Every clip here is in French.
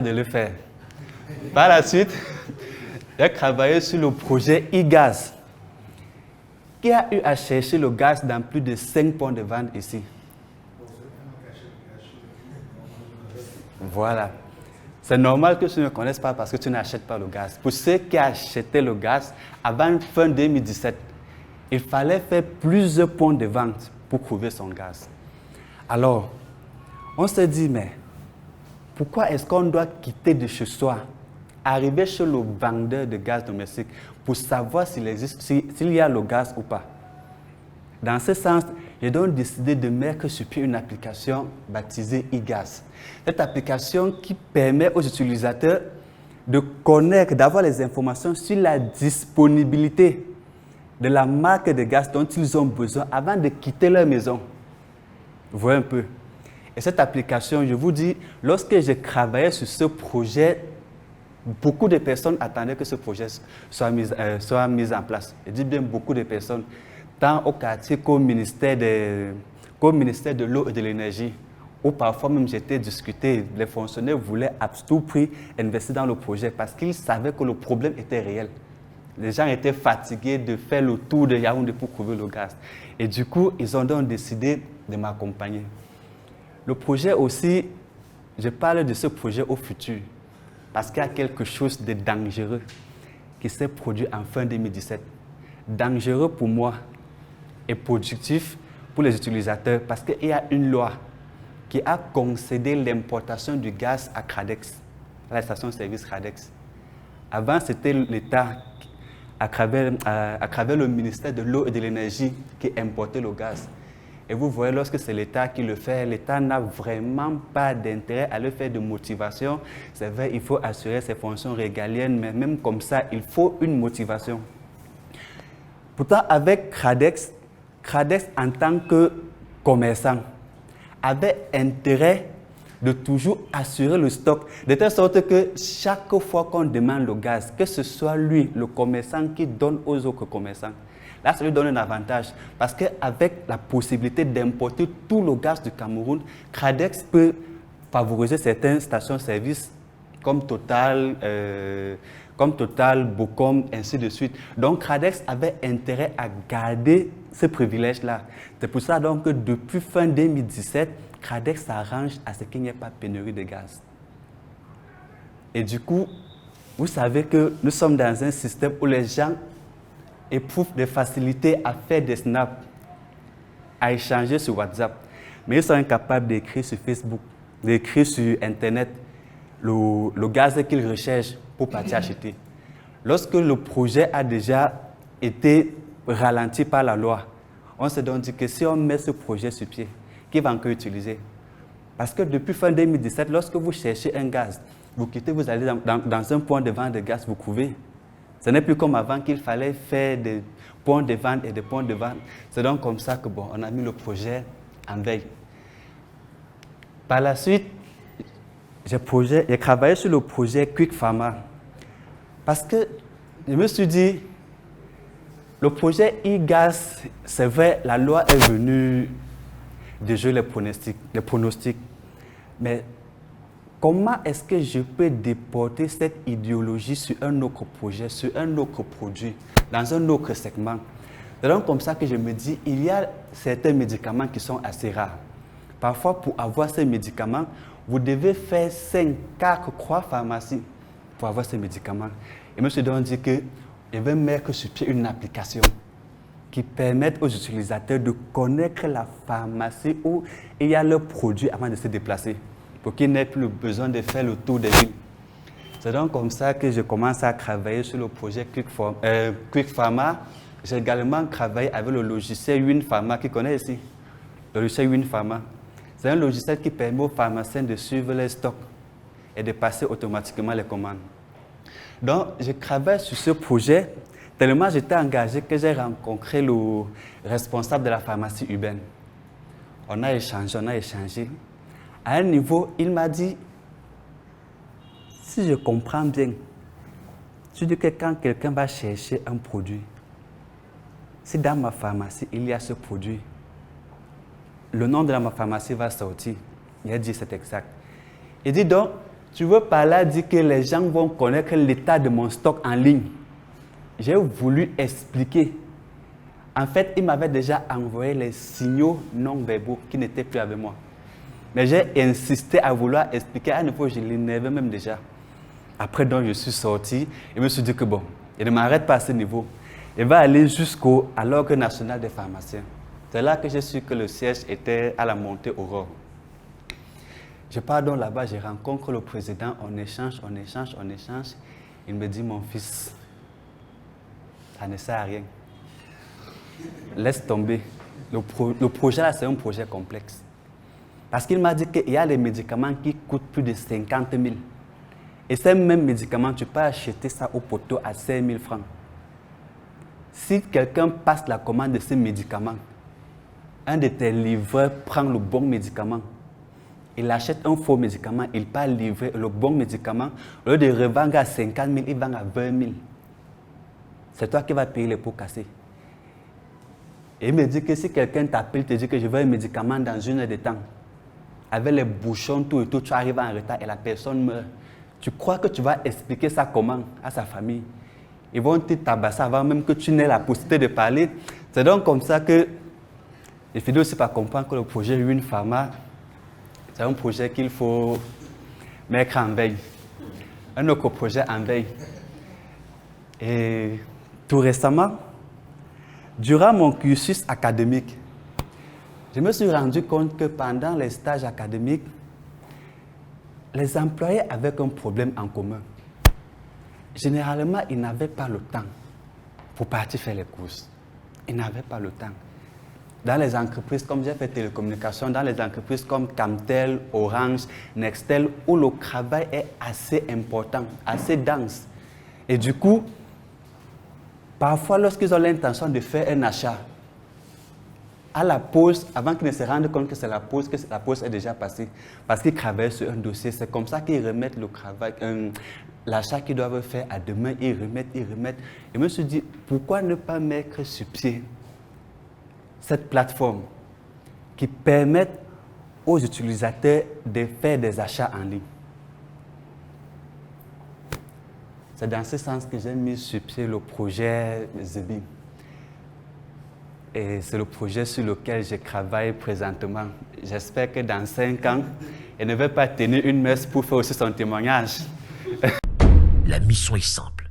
de le faire. Par la suite, j'ai travaillé sur le projet e-gaz, qui a eu à chercher le gaz dans plus de 5 points de vente ici. Voilà. C'est normal que tu ne connaisses pas parce que tu n'achètes pas le gaz. Pour ceux qui achetaient le gaz, avant fin 2017, il fallait faire plusieurs points de vente pour trouver son gaz. Alors, on s'est dit, mais pourquoi est-ce qu'on doit quitter de chez soi, arriver chez le vendeur de gaz domestique pour savoir s'il y a le gaz ou pas? Dans ce sens, j'ai donc décidé de mettre sur pied une application baptisée e-gaz. Cette application qui permet aux utilisateurs de connaître, d'avoir les informations sur la disponibilité de la marque de gaz dont ils ont besoin avant de quitter leur maison. Vous voyez un peu. Et cette application, je vous dis, lorsque j'ai travaillé sur ce projet, beaucoup de personnes attendaient que ce projet soit mis en place. Je dis bien beaucoup de personnes, tant au quartier qu'au ministère de l'eau et de l'énergie, où parfois même j'étais discuté, les fonctionnaires voulaient à tout prix investir dans le projet parce qu'ils savaient que le problème était réel. Les gens étaient fatigués de faire le tour de Yaoundé pour trouver le gaz. Et du coup, ils ont donc décidé de m'accompagner. Le projet aussi, je parle de ce projet au futur parce qu'il y a quelque chose de dangereux qui s'est produit en fin 2017. Dangereux pour moi et productif pour les utilisateurs parce qu'il y a une loi qui a concédé l'importation du gaz à Cradex, à la station-service Cradex. Avant, c'était l'État, à travers le ministère de l'eau et de l'énergie, qui importait le gaz. Et vous voyez, lorsque c'est l'État qui le fait, l'État n'a vraiment pas d'intérêt à le faire de motivation. C'est vrai, il faut assurer ses fonctions régaliennes, mais même comme ça, il faut une motivation. Pourtant, avec Cradex en tant que commerçant, avait intérêt de toujours assurer le stock, de telle sorte que chaque fois qu'on demande le gaz, que ce soit lui, le commerçant, qui donne aux autres commerçants, là, ça lui donne un avantage parce qu'avec la possibilité d'importer tout le gaz du Cameroun, Cradex peut favoriser certaines stations-service comme Total, Bocom, ainsi de suite. Donc, Cradex avait intérêt à garder ce privilège-là. C'est pour ça donc, que depuis fin 2017, Cradex s'arrange à ce qu'il n'y ait pas de pénurie de gaz. Et du coup, vous savez que nous sommes dans un système où les gens éprouvent des facilités à faire des snaps, à échanger sur WhatsApp. Mais ils sont incapables d'écrire sur Facebook, d'écrire sur Internet le gaz qu'ils recherchent pour partir acheter. Lorsque le projet a déjà été ralenti par la loi, on se donc dit que si on met ce projet sur pied, qui va encore utiliser? Parce que depuis fin 2017, lorsque vous cherchez un gaz, vous quittez, vous allez dans un point de vente de gaz, vous trouvez. Ce n'est plus comme avant qu'il fallait faire des points de vente et des points de vente. C'est donc comme ça que on a mis le projet en veille. Par la suite, j'ai travaillé sur le projet Quick Pharma. Parce que je me suis dit, le projet e-gaz, c'est vrai, la loi est venue de jouer les pronostics. Mais comment est-ce que je peux déporter cette idéologie sur un autre projet, sur un autre produit, dans un autre segment? C'est donc comme ça que je me dis, il y a certains médicaments qui sont assez rares. Parfois, pour avoir ces médicaments, vous devez faire 5, 4, 3 pharmacies pour avoir ces médicaments. Et je me suis donc dit que je vais mettre sur pied une application qui permette aux utilisateurs de connaître la pharmacie où il y a leurs produits avant de se déplacer, pour qu'ils n'aient plus besoin de faire le tour des villes. C'est donc comme ça que je commence à travailler sur le projet Quick Pharma. J'ai également travaillé avec le logiciel WinPharma, qui connaît ici. Le logiciel WinPharma. C'est un logiciel qui permet aux pharmaciens de suivre les stocks et de passer automatiquement les commandes. Donc, je travaille sur ce projet tellement j'étais engagé que j'ai rencontré le responsable de la pharmacie urbaine. On a échangé. À un niveau, il m'a dit, si je comprends bien, tu dis que quand quelqu'un va chercher un produit, si dans ma pharmacie, il y a ce produit, le nom de ma pharmacie va sortir. Il a dit, c'est exact. Il dit donc, Tu veux par là dire que les gens vont connaître l'état de mon stock en ligne. J'ai voulu expliquer. En fait, il m'avait déjà envoyé les signaux non-verbaux qui n'étaient plus avec moi. Mais j'ai insisté à vouloir expliquer. À nouveau, je l'énervais même déjà. Après, donc, je suis sorti et je me suis dit que bon, il ne m'arrête pas à ce niveau. Il va aller à l'Ordre national des pharmaciens. C'est là que j'ai su que le siège était à la montée Aurore. Je pars donc là-bas, je rencontre le président, on échange. Il me dit, mon fils, ça ne sert à rien. Laisse tomber. Le projet là, c'est un projet complexe. Parce qu'il m'a dit qu'il y a des médicaments qui coûtent plus de 50 000. Et ces mêmes médicaments, tu peux acheter ça au poteau à 5 000 francs. Si quelqu'un passe la commande de ces médicaments, un de tes livreurs prend le bon médicament, il achète un faux médicament, il part livrer le bon médicament, au lieu de revendre à 50 000, il vend à 20 000. C'est toi qui vas payer les pots cassés. Et il me dit que si quelqu'un t'appelle, te dit que je veux un médicament dans 1 heure de temps, avec les bouchons, tout et tout, tu arrives en retard et la personne meurt. Tu crois que tu vas expliquer ça comment à sa famille? Ils vont te tabasser avant même que tu n'aies la possibilité de parler. C'est donc comme ça que j'ai fini aussi par comprendre que le projet Win Pharma, c'est un projet qu'il faut mettre en veille. Un autre projet en veille. Et tout récemment, durant mon cursus académique, je me suis rendu compte que pendant les stages académiques, les employés avaient un problème en commun. Généralement, ils n'avaient pas le temps pour partir faire les courses. Ils n'avaient pas le temps. Dans les entreprises, comme j'ai fait télécommunications, dans les entreprises comme Camtel, Orange, Nextel, où le travail est assez important, assez dense. Et du coup, parfois, lorsqu'ils ont l'intention de faire un achat, à la pause, avant qu'ils ne se rendent compte que c'est la pause est déjà passée, parce qu'ils travaillent sur un dossier, c'est comme ça qu'ils remettent le travail, l'achat qu'ils doivent faire à demain, ils remettent. Et je me suis dit, pourquoi ne pas mettre sur pied cette plateforme qui permet aux utilisateurs de faire des achats en ligne. C'est dans ce sens que j'ai mis sur pied le projet Zebim. Et c'est le projet sur lequel je travaille présentement. J'espère que dans 5 ans, elle ne va pas tenir une messe pour faire aussi son témoignage. La mission est simple.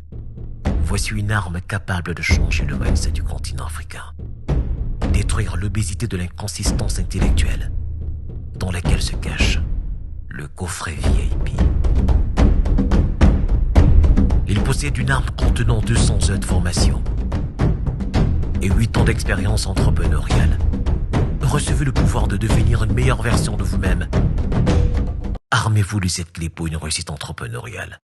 Voici une arme capable de changer le mindset du continent africain. Détruire l'obésité de l'inconsistance intellectuelle dans laquelle se cache le coffret VIP. Il possède une arme contenant 200 heures de formation et 8 ans d'expérience entrepreneuriale. Recevez le pouvoir de devenir une meilleure version de vous-même. Armez-vous de cette clé pour une réussite entrepreneuriale.